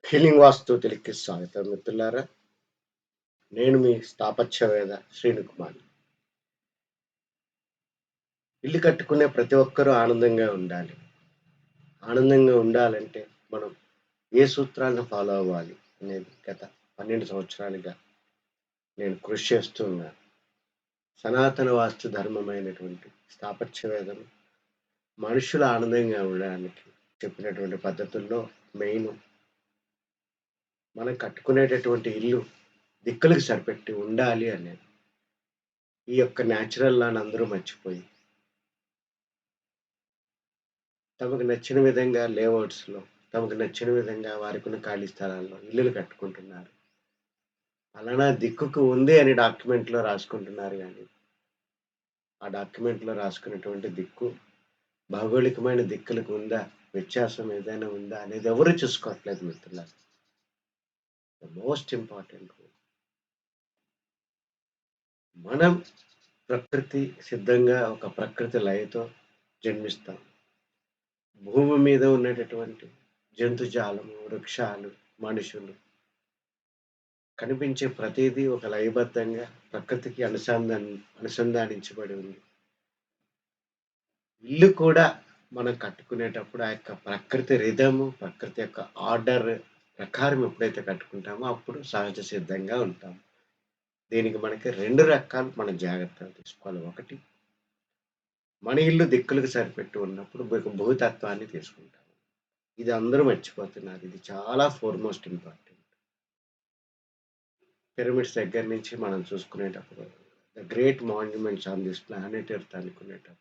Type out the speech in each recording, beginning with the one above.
Healing వాస్తు తెలుగుకి స్వాగతం మిత్రులారా. నేను మీ స్థాపత్యవేత్త శ్రీనుకుమార్. ఇల్లు కట్టుకునే ప్రతి ఒక్కరూ ఆనందంగా ఉండాలి. ఆనందంగా ఉండాలంటే మనం ఏ సూత్రాలను ఫాలో అవ్వాలి అనేది గత 12 సంవత్సరాలుగా నేను కృషి చేస్తూ ఉన్నాను. సనాతన వాస్తు ధర్మమైనటువంటి స్థాపత్యవేదం మనుషులు ఆనందంగా ఉండడానికి చెప్పినటువంటి పద్ధతుల్లో మెయిన్ మనం కట్టుకునేటటువంటి ఇల్లు దిక్కులకు సరిపెట్టి ఉండాలి అనేది. ఈ యొక్క న్యాచురల్ లాని అందరూ మర్చిపోయి తమకు నచ్చిన విధంగా లేఅవుట్స్‌లో, తమకు నచ్చిన విధంగా వారికున్న ఖాళీ స్థలాల్లో ఇల్లులు కట్టుకుంటున్నారు. పలానా దిక్కుకు ఉంది అని డాక్యుమెంట్‌లో రాసుకుంటున్నారు గానీ, ఆ డాక్యుమెంట్‌లో రాసుకున్నటువంటి దిక్కు భౌగోళికమైన దిక్కులకు ఉందా? వ్యత్యాసం ఏదైనా ఉందా? అనేది ఎవరు చూసుకోవట్లేదు మిత్రులారా. The most important. మనం ప్రకృతి సిద్ధంగా ఒక ప్రకృతి లయతో జన్మిస్తాం. భూమి మీద ఉన్నటటువంటి జంతుజాలము, వృక్షాలు, మనుషులు కనిపించే ప్రతీదీ ఒక లయబద్ధంగా ప్రకృతికి అనుసంధానించబడి ఉంది. ఇల్లు కూడా మనం కట్టుకునేటప్పుడు ఆ యొక్క ప్రకృతి రిథము, ప్రకృతి యొక్క ఆర్డర్ ప్రకారం ఎప్పుడైతే కట్టుకుంటామో అప్పుడు సహజ సిద్ధంగా ఉంటాం. దీనికి మనకి 2 రకాలు మనం జాగ్రత్తలు తీసుకోవాలి. ఒకటి, మన ఇల్లు దిక్కులకు సరిపెట్టి ఉన్నప్పుడు భూతత్వాన్ని తీసుకుంటాం. ఇది అందరూ మర్చిపోతున్నారు. ఇది చాలా ఫోర్‌మోస్ట్ ఇంపార్టెంట్. పిరమిడ్స్ దగ్గర నుంచి మనం చూసుకునేటప్పుడు the great monuments on this planet earth అనుకునేటప్పుడు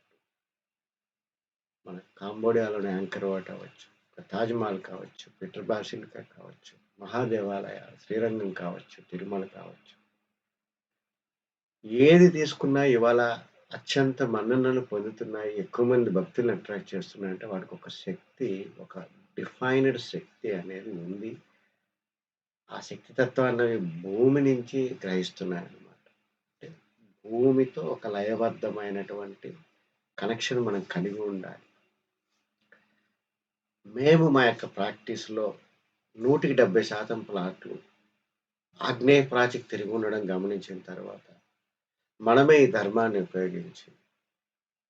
మన కాంబోడియాలోని యాంకర్ వాట్ అవ్వచ్చు, తాజ్‌మహల్ కావచ్చు, పీటర్ బాసిలికా కావచ్చు, మహాదేవాలయాలు, శ్రీరంగం కావచ్చు, తిరుమల కావచ్చు. ఏది తీసుకున్నా ఇవాళ అత్యంత మన్ననలు పొందుతున్నాయి. ఎక్కువ మంది భక్తులను అట్రాక్ట్ చేస్తున్నాయంటే వాటికి ఒక శక్తి, ఒక డిఫైన్డ్ శక్తి అనేది ఉంది. ఆ శక్తి తత్వాన్ని భూమి నుంచి గ్రహిస్తున్నాయన్నమాట. అంటే భూమితో ఒక లయబద్ధమైనటువంటి కనెక్షన్ మనం కలిగి ఉండాలి. మేము మా యొక్క ప్రాక్టీస్‌లో 170% ప్లాట్లు ఆగ్నేయ ప్రాచికి తిరిగి ఉండడం గమనించిన తర్వాత, మనమే ఈ ధర్మాన్ని ఉపయోగించి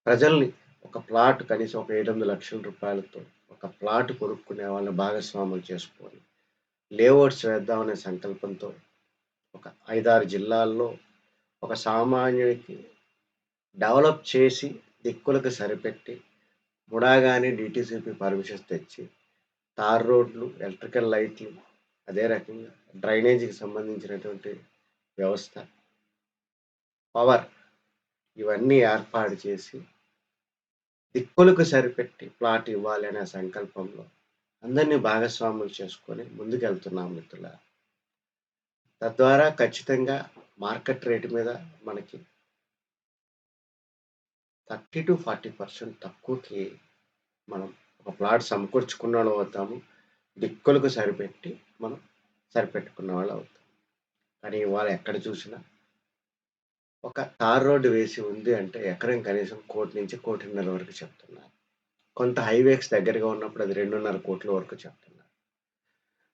ప్రజల్ని ఒక ప్లాట్ కనీసం ఒక 700,00,000 రూపాయలతో ఒక ప్లాట్ కొనుక్కునే వాళ్ళని భాగస్వాములు చేసుకొని, లేఅవుట్స్ వేద్దామనే సంకల్పంతో ఒక 5, 6 జిల్లాల్లో ఒక సామాన్యుడికి డెవలప్ చేసి దిక్కులకు సరిపెట్టి, ముడా గాని డీటీసీపీ పర్మిషన్స్ తెచ్చి తార్ రోడ్లు, ఎలక్ట్రికల్ లైట్లు, అదే రకంగా డ్రైనేజీకి సంబంధించినటువంటి వ్యవస్థ, పవర్ ఇవన్నీ ఏర్పాటు చేసి దిక్కులకు సరిపెట్టి ప్లాట్ ఇవ్వాలి అనే సంకల్పంలో అందరినీ భాగస్వాములు చేసుకొని ముందుకెళ్తున్నాం మిత్రులారా. తద్వారా ఖచ్చితంగా మార్కెట్ రేట్ మీద మనకి 30-40% తక్కువకి మనం ఒక ప్లాట్ సమకూర్చుకున్నోళ్ళం అవుతాము. దిక్కులకు సరిపెట్టి మనం సరిపెట్టుకున్న వాళ్ళు అవుతాం. కానీ ఇవాళ ఎక్కడ చూసినా ఒక తార్ రోడ్డు వేసి ఉంది అంటే ఎకరం కనీసం 1,00,00,000-1,50,00,000 వరకు చెప్తున్నారు. కొంత హైవేస్ దగ్గరగా ఉన్నప్పుడు అది 2,50,00,000 వరకు చెప్తున్నారు.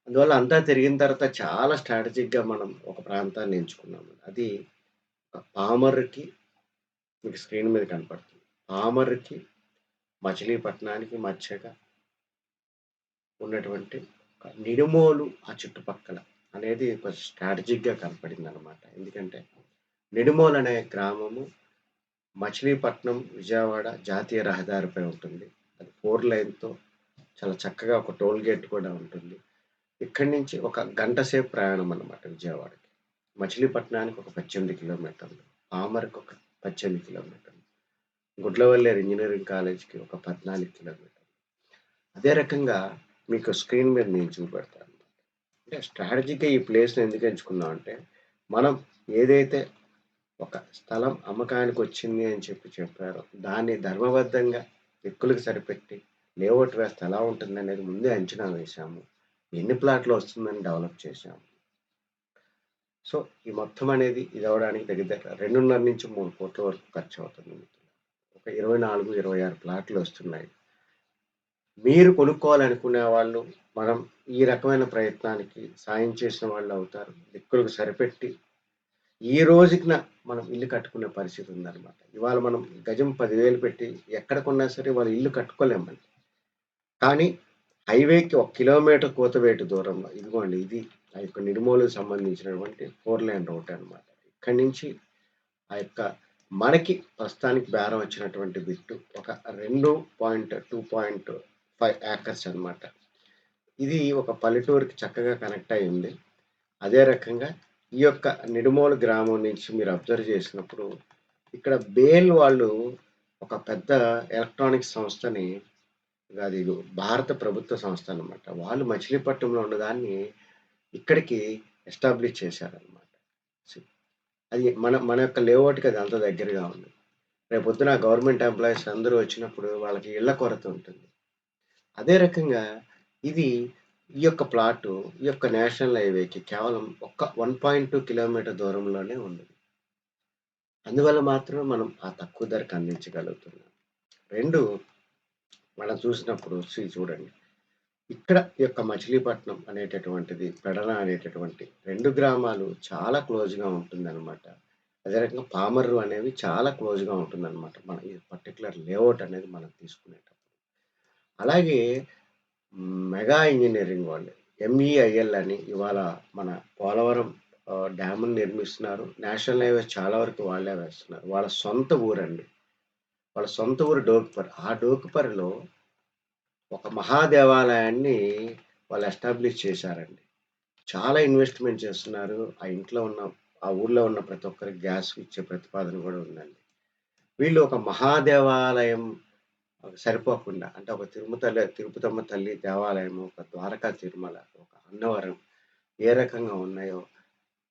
అందువల్ల అంతా తిరిగిన తర్వాత చాలా స్ట్రాటజిక్‌గా మనం ఒక ప్రాంతాన్ని ఎంచుకున్నాము. అది ఒక పామర్‌కి మీకు స్క్రీన్ మీద కనపడుతుంది. పామర్‌కి, మచిలీపట్నానికి మధ్యగా ఉన్నటువంటి ఒక నిడుమోలు ఆ చుట్టుపక్కల అనేది ఒక స్ట్రాటజిక్‌గా కనపడిందనమాట. ఎందుకంటే నిడుమోలు అనే గ్రామము మచిలీపట్నం, విజయవాడ జాతీయ రహదారిపై ఉంటుంది. అది 4 లైన్‌తో చాలా చక్కగా ఒక టోల్ గేట్ కూడా ఉంటుంది. ఇక్కడి నుంచి ఒక గంట సేపు ప్రయాణం అన్నమాట విజయవాడకి. మచిలీపట్నానికి ఒక 18 కిలోమీటర్లు. పామర్‌కి ఒక 18 కిలోమీటర్లు. గుడ్లవల్లేరు ఇంజినీరింగ్ కాలేజ్‌కి ఒక 14 కిలోమీటర్లు. అదే రకంగా మీకు స్క్రీన్ మీద నేను చూపెడతాను. అంటే స్ట్రాటజిక్‌గా ఈ ప్లేస్‌ని ఎందుకు ఎంచుకున్నాం అంటే, మనం ఏదైతే ఒక స్థలం అమ్మకానికొచ్చింది అని చెప్పారో, దాన్ని ధర్మబద్ధంగా దిక్కులకు సరిపెట్టి లేఅవుట్ వేస్తే ఎలా ఉంటుందనేది ముందే అంచనా వేశాము. ఎన్ని ప్లాట్‌లు వస్తుందని డెవలప్ చేశాము. సో, ఈ మొత్తం అనేది ఇదవ్వడానికి దగ్గర దగ్గర 2.5-3 కోట్ల వరకు ఖర్చవుతుంది. ఒక 24, 26 ప్లాట్‌లు వస్తున్నాయి. మీరు కొనుక్కోవాలనుకునే వాళ్ళు, మనం ఈ రకమైన ప్రయత్నానికి సాయం చేసిన వాళ్ళవుతారు. దిక్కులకు సరిపెట్టి, ఈ రోజుకిన మనం ఇల్లు కట్టుకునే పరిస్థితి ఉందనమాట. ఇవాళ మనం గజం 10,000 పెట్టి ఎక్కడ కొన్నా సరే వాళ్ళు ఇల్లు కట్టుకోలేమండి. కానీ హైవేకి 1 కిలోమీటర్ కూతవేటు దూరంలో ఇదిగోండి ఇది ఆ యొక్క నిడుమోలుకు సంబంధించినటువంటి 4 లేన్ రోడ్ అనమాట. ఇక్కడి నుంచి ఆ యొక్క మనకి ప్రస్తుతానికి బేరం వచ్చినటువంటి బిట్టు ఒక 2.2.5 ఏకర్స్ అనమాట. ఇది ఒక పల్లెటూరికి చక్కగా కనెక్ట్ అయ్యి ఉంది. అదే రకంగా ఈ యొక్క నిడుమోలు గ్రామం నుంచి మీరు అబ్జర్వ్ చేసినప్పుడు ఇక్కడ బేల్ వాళ్ళు ఒక పెద్ద ఎలక్ట్రానిక్స్ సంస్థని, అది భారత ప్రభుత్వ సంస్థ అనమాట. వాళ్ళు మచిలీపట్నంలో ఉన్నదాన్ని ఇక్కడికి ఎస్టాబ్లిష్ చేశారనమాట. అది మన మన యొక్క లేఅవుట్‌కి అది అంత దగ్గరగా ఉంది. రేపొద్దున గవర్నమెంట్ ఎంప్లాయీస్ అందరూ వచ్చినప్పుడు వాళ్ళకి ఇళ్ళ కొరత ఉంటుంది. అదే రకంగా ఇది ఈ యొక్క ప్లాటు ఈ యొక్క నేషనల్ హైవేకి కేవలం ఒక్క 1.2 కిలోమీటర్ దూరంలోనే ఉంది. అందువల్ల మాత్రమే మనం ఆ తక్కువ ధరకు అందించగలుగుతున్నాం. 2 మనం చూసినప్పుడు చూడండి. ఇక్కడ ఈ యొక్క మచిలీపట్నం అనేటటువంటిది, పెడన అనేటటువంటి 2 గ్రామాలు చాలా క్లోజ్‌గా ఉంటుందనమాట. అదే రకంగా పామర్రు అనేవి చాలా క్లోజ్‌గా ఉంటుందనమాట. మన ఈ పర్టిక్యులర్ లేఅవుట్ అనేది మనం తీసుకునేటప్పుడు. అలాగే మెగా ఇంజినీరింగ్ వాళ్ళు ఎంఈఐఎల్ అని ఇవాళ మన పోలవరం డ్యామ్‌ని నిర్మిస్తున్నారు. నేషనల్ హైవేస్ చాలా వరకు వాళ్ళే వేస్తున్నారు. వాళ్ళ సొంత ఊరండి. వాళ్ళ సొంత ఊరు డోకిపర్రు. ఆ డోకిపర్రులో ఒక మహాదేవాలయాన్ని వాళ్ళు ఎస్టాబ్లిష్ చేశారండి. చాలా ఇన్వెస్ట్‌మెంట్ చేస్తున్నారు. ఆ ఊర్లో ఉన్న ప్రతి ఒక్కరికి గ్యాస్ ఇచ్చే ప్రతిపాదన గూడా ఉందండి. వీళ్ళు ఒక మహాదేవాలయం సరిపోకుండా అంటే ఒక తిరుపతమ్మ తల్లి దేవాలయము, ఒక ద్వారకా తిరుమల, ఒక అన్నవరం ఏ రకంగా ఉన్నాయో,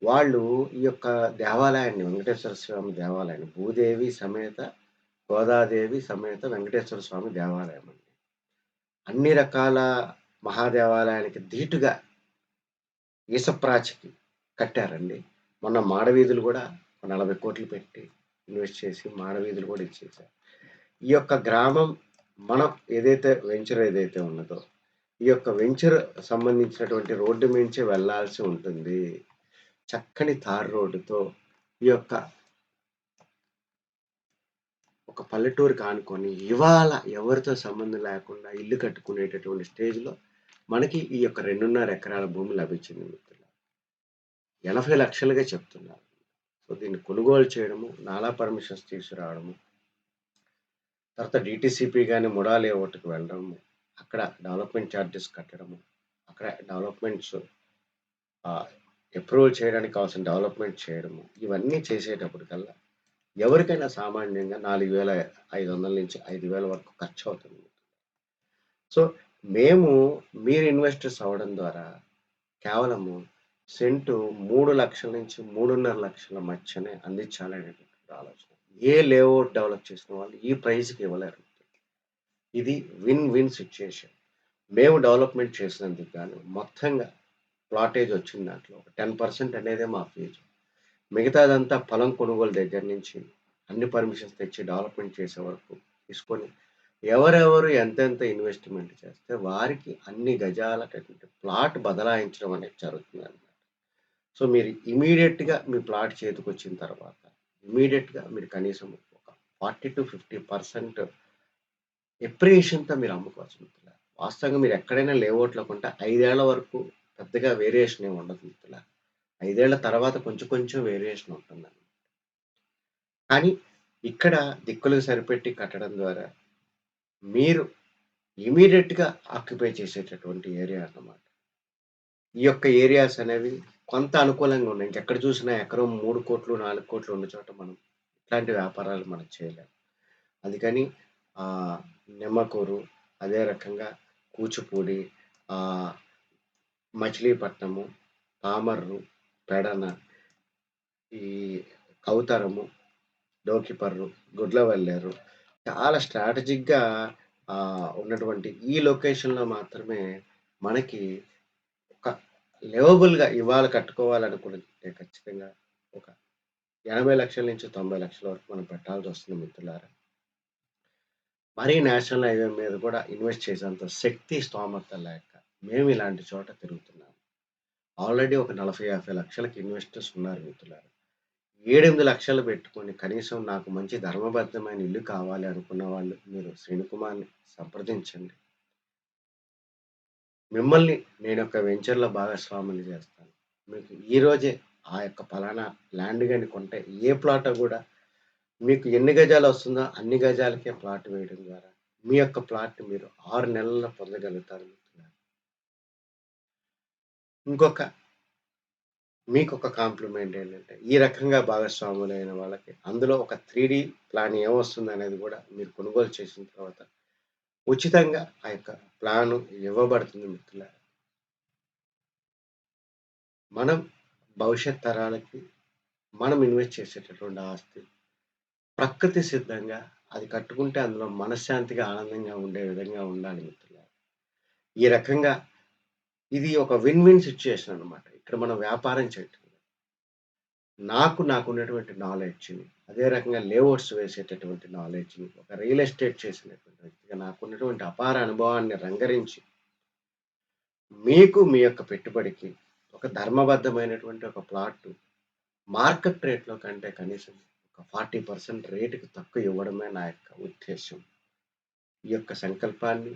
వాళ్ళు ఈ యొక్క దేవాలయాన్ని వెంకటేశ్వర స్వామి దేవాలయాన్ని భూదేవి సమేత, గోదాదేవి సమేత వెంకటేశ్వర స్వామి దేవాలయం అండి. అన్ని రకాల మహాదేవాలయానికి ధీటుగా ఈసప్రాచికి కట్టారండి. మొన్న మాడవీధులు గూడా 40,00,00,000 పెట్టి ఇన్వెస్ట్ చేసి మాడవీధులు గూడా ఇచ్చేశారు. ఈ యొక్క గ్రామం మనం ఏదైతే ఉన్నదో, ఈ యొక్క వెంచర్ సంబంధించినటువంటి రోడ్డు మీంచే వెళ్ళాల్సి ఉంటుంది. చక్కని తారు రోడ్డుతో ఈ యొక్క ఒక పల్లెటూరుకి ఆనుకొని ఇవాళ ఎవరితో సంబంధం లేకుండా ఇల్లు కట్టుకునేటటువంటి స్టేజ్‌లో మనకి ఈ యొక్క 2.5 ఎకరాల భూమి లభించింది మిత్రులారా. 80,00,000గా చెప్తున్నారు. సో, దీన్ని కొనుగోలు చేయడము, నాలా పర్మిషన్స్ తీసుకురావడము, తర్వాత డీటీసీపీ గాని ముడా లేఅవుట్‌కి వెళ్ళడము, అక్కడ డెవలప్‌మెంట్ చార్జెస్ కట్టడము, అక్కడ డెవలప్‌మెంట్స్ ఆహ్, అప్రూవల్ చేయడానికి కావాల్సిన డెవలప్‌మెంట్ చేయడము, ఇవన్నీ చేసేటప్పటికల్లా ఎవరికైనా సామాన్యంగా 4,500-5,000 వరకు ఖర్చవుతుంది. సో, మీరు ఇన్వెస్టర్స్ అవ్వడం ద్వారా కేవలము సెంటు 3,00,000-3,50,000 మధ్యనే అందించాలనేటువంటి ఆలోచన. ఏ లేఅవుట్ డెవలప్ చేసిన వాళ్ళు ఈ ప్రైస్‌కి ఇవ్వలేరు. ఇది విన్ విన్ సిట్యుయేషన్. మేము డెవలప్‌మెంట్ చేసినందుకు గాను మొత్తంగా ప్లాటేజ్ వచ్చిన దాంట్లో ఒక 10% అనేదే మా ఫీజు. మిగతాదంతా పొలం కొనుగోలు దగ్గర నుంచి అన్ని పర్మిషన్స్ తెచ్చి డెవలప్‌మెంట్ చేసే వరకు తీసుకొని ఎవరెవరు ఎంతెంత ఇన్వెస్ట్‌మెంట్ చేస్తే వారికి అన్ని గజాలటటువంటి ప్లాట్ బదలాయించడం అనేది జరుగుతుందనమాట. సో, మీరు ఇమ్మీడియేట్‌గా మీ ప్లాట్ చేతికొచ్చిన తర్వాత ఇమ్మీడియేట్‌గా మీరు కనీసం ఒక 40-50% ఎప్రిషియేషన్‌తో మీరు అమ్ముకోవచ్చు మిత్రులారా. వాస్తవంగా మీరు ఎక్కడైనా లేఅవుట్‌లో కొంటే 5 ఏళ్ల వరకు పెద్దగా వేరియేషన్ ఏమి ఉండదు మిత్రులారా. 5 ఏళ్ల తర్వాత కొంచెం కొంచెం వేరియేషన్ ఉంటుందండి. కానీ ఇక్కడ దిక్కులకు సరిపెట్టి కట్టడం ద్వారా మీరు ఇమ్మీడియేట్‌గా ఆక్యుపై చేసేటటువంటి ఏరియా అన్నమాట. ఈ యొక్క ఏరియాస్ అనేవి కొంత అనుకూలంగా ఉన్నాయి. ఇంకెక్కడ చూసినా ఎకరం 3,00,00,000, 4,00,00,000 ఉన్న చోట మనం ఇట్లాంటి వ్యాపారాలు మనం చేయలేం. అందుకని ఆహ్, నిమ్మకూరు, అదే రకంగా కూచిపూడి, ఆహ్, మచిలీపట్నము, పామర్రు, పెడన, ఈ కౌతరము, డోకిపర్రు, గుడ్లవల్లేరు చాలా స్ట్రాటజిక్‌గా ఉన్నటువంటి ఈ లొకేషన్‌లో మాత్రమే మనకి ఒక లివబుల్‌గా ఇవాళ కట్టుకోవాలనుకుంటే ఖచ్చితంగా ఒక 80,00,000-90,00,000 వరకు మనం పెట్టాల్సొస్తుంది మిత్రులారా. మరీ నేషనల్ హైవే మీద కూడా ఇన్వెస్ట్ చేసేంత శక్తి, స్తోమత లేక మేము ఇలాంటి చోట తిరుగుతున్నాము. ఆల్రెడీ ఒక 40, 50 లక్షలకి ఇన్వెస్టర్స్ ఉన్నారు మిత్రులారా. 7, 8 లక్షలు పెట్టుకొని కనీసం నాకు మంచి ధర్మబద్ధమైన ఇల్లు కావాలి అనుకున్న వాళ్ళు మీరు శ్రీనుకుమార్‌ని సంప్రదించండి. మిమ్మల్ని నేనొక వెంచర్‌లో భాగస్వాముల్ని చేస్తాను. మీకు ఈరోజే ఆ యొక్క పలానా ల్యాండ్ గాని కొంటే ఏ ప్లాటో గూడా మీకు ఎన్ని గజాలొస్తుందో అన్ని గజాలకే ప్లాట్ వేయడం ద్వారా మీ యొక్క ప్లాట్‌ని మీరు 6 నెలల్లో పొందగలుగుతారు మిత్రులారా. ఇంకొక మీకొక కాంప్లిమెంట్ ఏంటంటే, ఈ రకంగా భాగస్వాములైన వాళ్ళకి అందులో ఒక 3 ప్లాన్ ఏమొస్తుందనేది గూడా మీరు కొనుగోలు చేసిన తర్వాత ఉచితంగా ఆ యొక్క ప్లాను ఇవ్వబడుతుంది మిత్రులారా. మనం భవిష్యత్ తరాలకి మనం ఇన్వెస్ట్ చేసేటటువంటి ఆస్తి ప్రకృతి సిద్ధంగా అది కట్టుకుంటే అందులో మనశ్శాంతిగా, ఆనందంగా ఉండే విధంగా ఉండాలి మిత్రులారా. ఈ రకంగా ఇది ఒక విన్ విన్ సిట్యుయేషన్ అన్నమాట. ఇక్కడ మనం వ్యాపారం చేయటం లేదు. నాకున్నటువంటి నాలెడ్జ్‌ని, అదే రకంగా లేఅవుట్స్ వేసేటటువంటి నాలెడ్జ్‌ని, ఒక రియల్ ఎస్టేట్ చేసినటువంటి వ్యక్తిగా నాకున్నటువంటి అపార అనుభవాన్ని రంగరించి, మీకు మీ యొక్క పెట్టుబడికి ఒక ధర్మబద్ధమైనటువంటి ఒక ప్లాట్ మార్కెట్ రేట్‌లో కంటే కనీసం ఒక 40% రేటుకి తక్కువ ఇవ్వడమే నా యొక్క ఉద్దేశ్యం. ఈ యొక్క సంకల్పాన్ని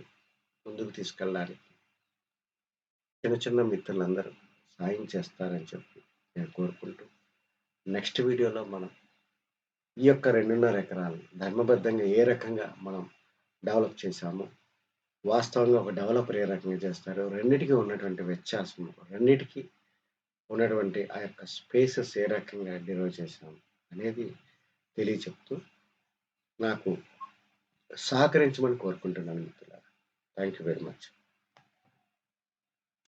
ముందుకు తీసుకెళ్ళడానికి చిన్న చిన్న మిత్రులందరూ సాయం చేస్తారని చెప్పి నేను కోరుకుంటూ, నెక్స్ట్ వీడియోలో మనం ఈ యొక్క 2.5 ఎకరాలు ధర్మబద్ధంగా ఏ రకంగా మనం డెవలప్ చేశామో, వాస్తవంగా ఒక డెవలపర్ ఏ రకంగా చేస్తారో, రెండిటికి ఉన్నటువంటి వ్యత్యాసం, రెండిటికి ఉన్నటువంటి ఆ యొక్క స్పేసెస్ ఏ రకంగా డిరైవ్ చేశాం అనేది తెలియచెప్తూ, నాకు సహకరించమని కోరుకుంటున్నాను మిత్రులారా. Thank you very much.